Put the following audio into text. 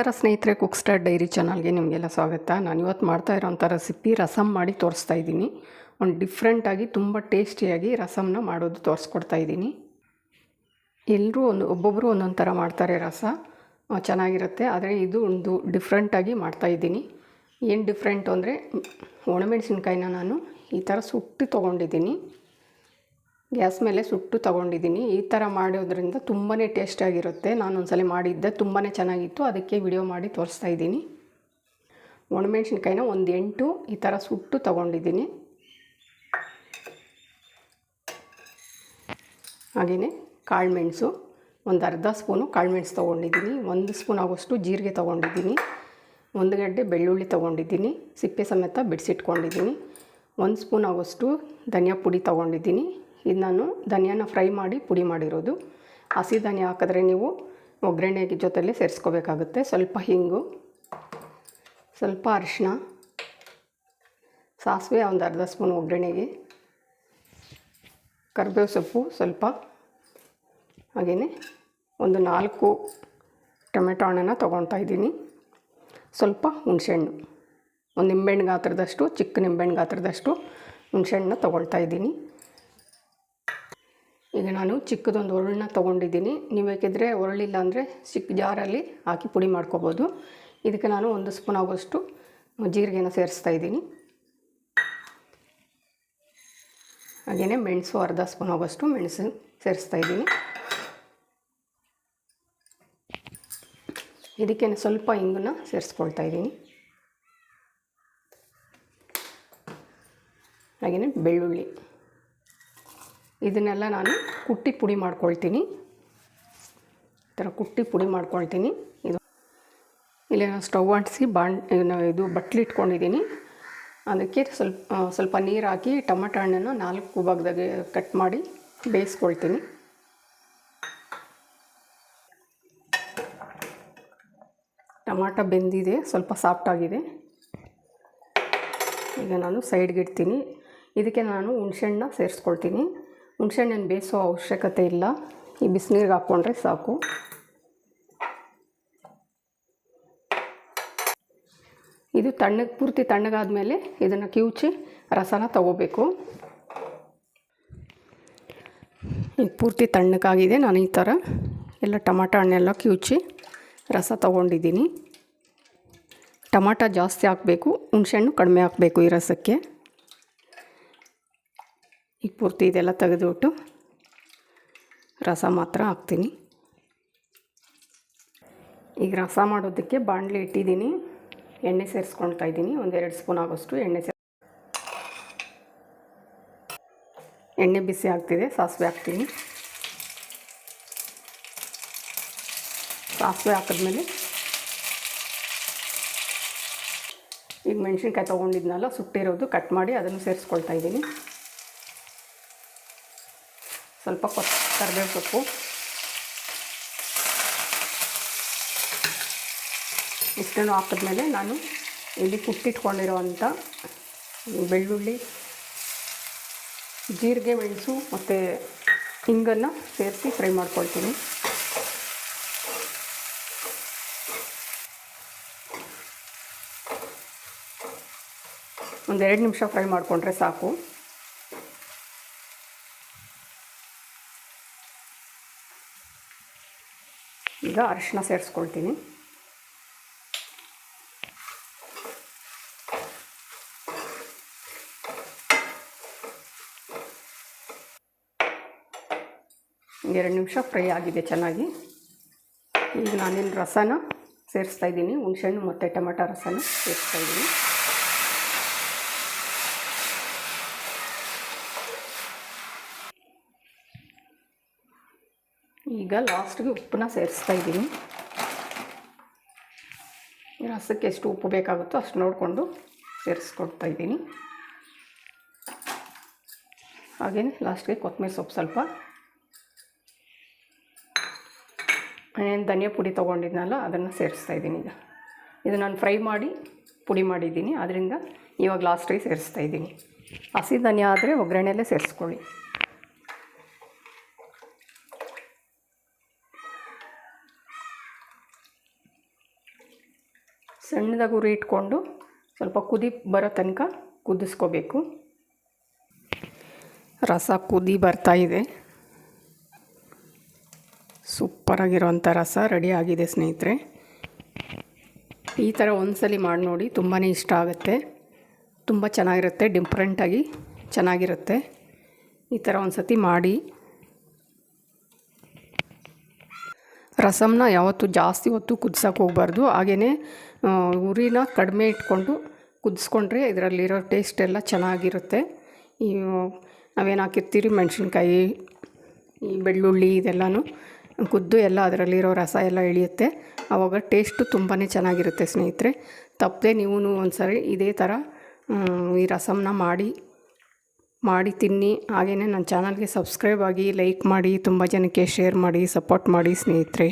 ನಮಸ್ಕಾರ ಸ್ನೇಹಿತರೆ, cook star dairy ಚಾನಲ್ಗೆ ನಿಮಗೆಲ್ಲ ಸ್ವಾಗತ. ನಾನು ಇವತ್ತು ಮಾಡ್ತಾ ಇರೋಂಥ ರೆಸಿಪಿ ರಸಮ್ ಮಾಡಿ ತೋರಿಸ್ತಾ ಇದ್ದೀನಿ. ಒಂದು ಡಿಫ್ರೆಂಟಾಗಿ ತುಂಬ ಟೇಸ್ಟಿಯಾಗಿ ರಸಮ್ನ ಮಾಡೋದು ತೋರಿಸ್ಕೊಡ್ತಾ ಇದ್ದೀನಿ. ಎಲ್ಲರೂ ಒಬ್ಬೊಬ್ಬರು ಒಂದೊಂದು ಥರ ಮಾಡ್ತಾರೆ, ರಸ ಚೆನ್ನಾಗಿರುತ್ತೆ. ಆದರೆ ಇದು ಒಂದು ಡಿಫ್ರೆಂಟಾಗಿ ಮಾಡ್ತಾಯಿದ್ದೀನಿ. ಏನು ಡಿಫ್ರೆಂಟು ಅಂದರೆ, ಒಣಮೆಣಸಿನ್ಕಾಯಿನ ನಾನು ಈ ಥರ ಸುಟ್ಟು ತೊಗೊಂಡಿದ್ದೀನಿ, ಗ್ಯಾಸ್ ಮೇಲೆ ಸುಟ್ಟು ತೊಗೊಂಡಿದ್ದೀನಿ. ಈ ಥರ ಮಾಡೋದ್ರಿಂದ ತುಂಬಾ ಟೇಸ್ಟಿಯಾಗಿರುತ್ತೆ. ನಾನು ಒಂದ್ಸಲ ಮಾಡಿದ್ದೆ, ತುಂಬಾ ಚೆನ್ನಾಗಿತ್ತು, ಅದಕ್ಕೆ ವಿಡಿಯೋ ಮಾಡಿ ತೋರಿಸ್ತಾ ಇದ್ದೀನಿ. ಒಣಮೆಣ್ಸಿನ್ಕಾಯಿನ ಒಂದು 8 ಈ ಥರ ಸುಟ್ಟು ತೊಗೊಂಡಿದ್ದೀನಿ. ಹಾಗೆಯೇ ಕಾಳುಮೆಣಸು ಒಂದು ಅರ್ಧ ಸ್ಪೂನು ಕಾಳುಮೆಣಸು ತೊಗೊಂಡಿದ್ದೀನಿ. 1 ಸ್ಪೂನ್ ಆಗೋಷ್ಟು ಜೀರಿಗೆ ತೊಗೊಂಡಿದ್ದೀನಿ. 1 ಗಡ್ಡೆ ಬೆಳ್ಳುಳ್ಳಿ ತೊಗೊಂಡಿದ್ದೀನಿ, ಸಿಪ್ಪೆ ಸಮೇತ ಬಿಡಿಸಿಟ್ಕೊಂಡಿದ್ದೀನಿ. 1 ಸ್ಪೂನ್ ಆಗೋಷ್ಟು ಧನಿಯಾ ಪುಡಿ ತೊಗೊಂಡಿದ್ದೀನಿ. ಇದು ನಾನು ಧನಿಯಾನ ಫ್ರೈ ಮಾಡಿ ಪುಡಿ ಮಾಡಿರೋದು. ಹಸಿ ಧನಿಯಾ ಹಾಕಿದ್ರೆ ನೀವು ಒಗ್ಗರಣೆ ಜೊತೆಲಿ ಸೇರಿಸ್ಕೋಬೇಕಾಗುತ್ತೆ. ಸ್ವಲ್ಪ ಹಿಂಗು, ಸ್ವಲ್ಪ ಅರಿಶಿನ, ಸಾಸಿವೆ ಒಂದು ಅರ್ಧ ಸ್ಪೂನ್ ಒಗ್ಗರಣೆಗೆ, ಕರಿಬೇವು ಸೊಪ್ಪು ಸ್ವಲ್ಪ, ಹಾಗೆಯೇ ಒಂದು 4 ಟೊಮೆಟೊ ಹಣ್ಣನ್ನು ತೊಗೊಳ್ತಾ ಇದ್ದೀನಿ. ಸ್ವಲ್ಪ ಹುಣಸೆಹಣ್ಣು, ಒಂದು ನಿಂಬೆಹಣ್ಣು ಗಾತ್ರದಷ್ಟು, ಚಿಕ್ಕ ನಿಂಬೆಹಣ್ಣು ಗಾತ್ರದಷ್ಟು ಹುಣಸೆಹಣ್ಣನ್ನ ತೊಗೊಳ್ತಾ ಇದ್ದೀನಿ. ಈಗ ನಾನು ಚಿಕ್ಕದೊಂದು ಒರಳನ್ನ ತೊಗೊಂಡಿದ್ದೀನಿ. ನೀವು ಬೇಕಿದ್ರೆ ಒರಳಿಲ್ಲ ಅಂದರೆ ಚಿಕ್ಕ ಜಾರಲ್ಲಿ ಹಾಕಿ ಪುಡಿ ಮಾಡ್ಕೋಬೋದು. ಇದಕ್ಕೆ ನಾನು 1 ಸ್ಪೂನ್ ಆಗೋಷ್ಟು ಜೀರಿಗೆನ ಸೇರಿಸ್ತಾ ಇದ್ದೀನಿ. ಹಾಗೆಯೇ ಮೆಣಸು ಅರ್ಧ ಸ್ಪೂನ್ ಆಗೋಷ್ಟು ಮೆಣಸು ಸೇರಿಸ್ತಾ ಇದ್ದೀನಿ. ಇದಕ್ಕೆ ಸ್ವಲ್ಪ ಹಿಂಗನ್ನು ಸೇರಿಸ್ಕೊಳ್ತಾ ಇದ್ದೀನಿ. ಹಾಗೆಯೇ ಬೆಳ್ಳುಳ್ಳಿ, ಇದನ್ನೆಲ್ಲ ನಾನು ಕುಟ್ಟಿ ಪುಡಿ ಮಾಡ್ಕೊಳ್ತೀನಿ. ಈ ಥರ ಕುಟ್ಟಿ ಪುಡಿ ಮಾಡ್ಕೊಳ್ತೀನಿ. ಇಲ್ಲಿ ನಾನು ಸ್ಟವ್ ಅಂಟಿಸಿ ಇದು ಬಟ್ಲು ಇಟ್ಕೊಂಡಿದ್ದೀನಿ. ಅದಕ್ಕೆ ಸ್ವಲ್ಪ ನೀರು ಹಾಕಿ ಟೊಮೆಟೊ ಹಣ್ಣನ್ನು 4 ಭಾಗದಾಗೆ ಕಟ್ ಮಾಡಿ ಬೇಯಿಸ್ಕೊಳ್ತೀನಿ. ಟೊಮಾಟೊ ಬೆಂದಿದೆ, ಸ್ವಲ್ಪ ಸಾಫ್ಟಾಗಿದೆ. ಈಗ ನಾನು ಸೈಡ್ಗೆ ಇಡ್ತೀನಿ. ಇದಕ್ಕೆ ನಾನು ಹುಣಸೆಹಣ್ಣನ್ನ ಸೇರಿಸ್ಕೊಳ್ತೀನಿ. ಹುಣಸೆಹಣ್ಣನ್ನು ಬೇಯಿಸೋ ಅವಶ್ಯಕತೆ ಇಲ್ಲ, ಈ ಬಿಸಿನೀರಿಗೆ ಹಾಕ್ಕೊಂಡ್ರೆ ಸಾಕು. ಇದು ಪೂರ್ತಿ ತಣ್ಣಗಾದ್ಮೇಲೆ ಇದನ್ನು ಕಿವುಚಿ ರಸನ ತಗೋಬೇಕು. ಇದು ಪೂರ್ತಿ ತಣ್ಣಗಾಗಿದೆ. ನಾನು ಈ ಥರ ಎಲ್ಲ ಟೊಮಾಟೊ ಹಣ್ಣೆಲ್ಲ ಕಿವುಚಿ ರಸ ತೊಗೊಂಡಿದ್ದೀನಿ. ಟೊಮಾಟೊ ಜಾಸ್ತಿ ಹಾಕಬೇಕು, ಹುಣಸೆಹಣ್ಣು ಕಡಿಮೆ ಹಾಕಬೇಕು ಈ ರಸಕ್ಕೆ. ಈಗ ಪೂರ್ತಿ ಇದೆಲ್ಲ ತೆಗೆದುಬಿಟ್ಟು ರಸ ಮಾತ್ರ ಹಾಕ್ತೀನಿ. ಈಗ ರಸ ಮಾಡೋದಕ್ಕೆ ಬಾಣಲೆ ಇಟ್ಟಿದ್ದೀನಿ, ಎಣ್ಣೆ ಸೇರಿಸ್ಕೊಳ್ತಾ ಇದ್ದೀನಿ. 1-2 ಸ್ಪೂನ್ ಆಗೋಷ್ಟು ಎಣ್ಣೆ ಬಿಸಿ ಆಗ್ತಿದೆ. ಸಾಸಿವೆ ಹಾಕ್ತೀನಿ. ಸಾಸಿವೆ ಹಾಕಿದ್ಮೇಲೆ ಈಗ ಮೆಣಸಿನ್ಕಾಯಿ ತೊಗೊಂಡಿದ್ನಲ್ಲ ಸುಟ್ಟಿರೋದು, ಕಟ್ ಮಾಡಿ ಅದನ್ನು ಸೇರಿಸ್ಕೊಳ್ತಾ ಇದ್ದೀನಿ. ಸ್ವಲ್ಪ ಕರಿಬೇವು ಸೊಪ್ಪು, ಇಷ್ಟನ್ನು ಹಾಕಿದ್ಮೇಲೆ ನಾನು ಇಲ್ಲಿ ಕುಟ್ಟಿಟ್ಕೊಂಡಿರೋವಂಥ ಬೆಳ್ಳುಳ್ಳಿ, ಜೀರಿಗೆ, ಮೆಣಸು ಮತ್ತು ಹಿಂಗನ್ನು ಸೇರಿಸಿ ಫ್ರೈ ಮಾಡ್ಕೊಳ್ತೀನಿ. ಒಂದು 2 ನಿಮಿಷ ಫ್ರೈ ಮಾಡಿಕೊಂಡ್ರೆ ಸಾಕು. ಈಗ ಅರಿಶಿನ ಸೇರಿಸ್ಕೊಳ್ತೀನಿ. ಈಗ 2 ನಿಮಿಷ ಫ್ರೈ ಆಗಿದೆ ಚೆನ್ನಾಗಿ. ಈಗ ನಾನಿಲ್ಲಿ ರಸನ ಸೇರಿಸ್ತಾ ಇದ್ದೀನಿ. ಹುಣಸೆಹಣ್ಣು ಮತ್ತು ಟೊಮೆಟೊ ರಸನ ಸೇರಿಸ್ತಾ ಇದ್ದೀನಿ. ಈಗ ಲಾಸ್ಟ್ಗೆ ಉಪ್ಪನ್ನ ಸೇರಿಸ್ತಾ ಇದ್ದೀನಿ. ರಸಕ್ಕೆ ಎಷ್ಟು ಉಪ್ಪು ಬೇಕಾಗುತ್ತೋ ಅಷ್ಟು ನೋಡಿಕೊಂಡು ಸೇರಿಸ್ಕೊಡ್ತಾ ಇದ್ದೀನಿ. ಹಾಗೆಯೇ ಲಾಸ್ಟ್ಗೆ ಕೊತ್ತಂಬರಿ ಸೊಪ್ಪು ಸ್ವಲ್ಪ, ಏನು ಧನಿಯಾ ಪುಡಿ ತೊಗೊಂಡಿದ್ನಲ್ಲ ಅದನ್ನು ಸೇರಿಸ್ತಾ ಇದ್ದೀನಿ. ಈಗ ಇದು ನಾನು ಫ್ರೈ ಮಾಡಿ ಪುಡಿ ಮಾಡಿದ್ದೀನಿ, ಅದರಿಂದ ಇವಾಗ ಲಾಸ್ಟಿಗೆ ಸೇರಿಸ್ತಾ ಇದ್ದೀನಿ. ಹಸಿ ಧನಿಯಾ ಆದರೆ ಒಗ್ಗರಣೆಯಲ್ಲೇ ಸೇರಿಸ್ಕೊಳ್ಳಿ. ಸಣ್ಣದಾಗಿ ಉರಿ ಇಟ್ಕೊಂಡು ಸ್ವಲ್ಪ ಕುದಿ ಬರೋ ತನಕ ಕುದಿಸ್ಕೋಬೇಕು. ರಸ ಕುದಿ ಬರ್ತಾ ಇದೆ. ಸೂಪರಾಗಿರೋಂಥ ರಸ ರೆಡಿ ಆಗಿದೆ ಸ್ನೇಹಿತರೆ. ಈ ಥರ ಒಂದ್ಸಲಿ ಮಾಡಿ ನೋಡಿ, ತುಂಬಾ ಇಷ್ಟ ಆಗುತ್ತೆ. ತುಂಬ ಚೆನ್ನಾಗಿರುತ್ತೆ, ಡಿಫ್ರೆಂಟಾಗಿ ಚೆನ್ನಾಗಿರುತ್ತೆ. ಈ ಥರ ಒಂದು ಸತಿ ಮಾಡಿ. ರಸಮ್ನ ಯಾವತ್ತೂ ಜಾಸ್ತಿ ಹೊತ್ತು ಕುದಿಸೋಕೆ ಹೋಗಬಾರ್ದು. ಹಾಗೆಯೇ ಉರಿನ ಕಡಿಮೆ ಇಟ್ಕೊಂಡು ಕುದಿಸ್ಕೊಂಡ್ರೆ ಇದರಲ್ಲಿರೋ ಟೇಸ್ಟ್ ಎಲ್ಲ ಚೆನ್ನಾಗಿರುತ್ತೆ. ಈ ನಾವೇನು ಹಾಕಿರ್ತೀರಿ ಮೆಣಸಿನ್ಕಾಯಿ, ಈ ಬೆಳ್ಳುಳ್ಳಿ ಇದೆಲ್ಲನೂ ಕುದ್ದು ಎಲ್ಲ ಅದರಲ್ಲಿರೋ ರಸ ಎಲ್ಲ ಇಳಿಯುತ್ತೆ. ಆವಾಗ ಟೇಸ್ಟು ತುಂಬಾ ಚೆನ್ನಾಗಿರುತ್ತೆ ಸ್ನೇಹಿತರೆ. ತಪ್ಪದೆ ನೀವು ಒಂದ್ಸರಿ ಇದೇ ಥರ ಈ ರಸಮ್ನ ಮಾಡಿ ತಿನ್ನಿ. ಹಾಗೆಯೇ ನನ್ನ ಚಾನಲ್ಗೆ ಸಬ್ಸ್ಕ್ರೈಬ್ ಆಗಿ, ಲೈಕ್ ಮಾಡಿ, ತುಂಬ ಜನಕ್ಕೆ ಶೇರ್ ಮಾಡಿ, ಸಪೋರ್ಟ್ ಮಾಡಿ ಸ್ನೇಹಿತರೆ.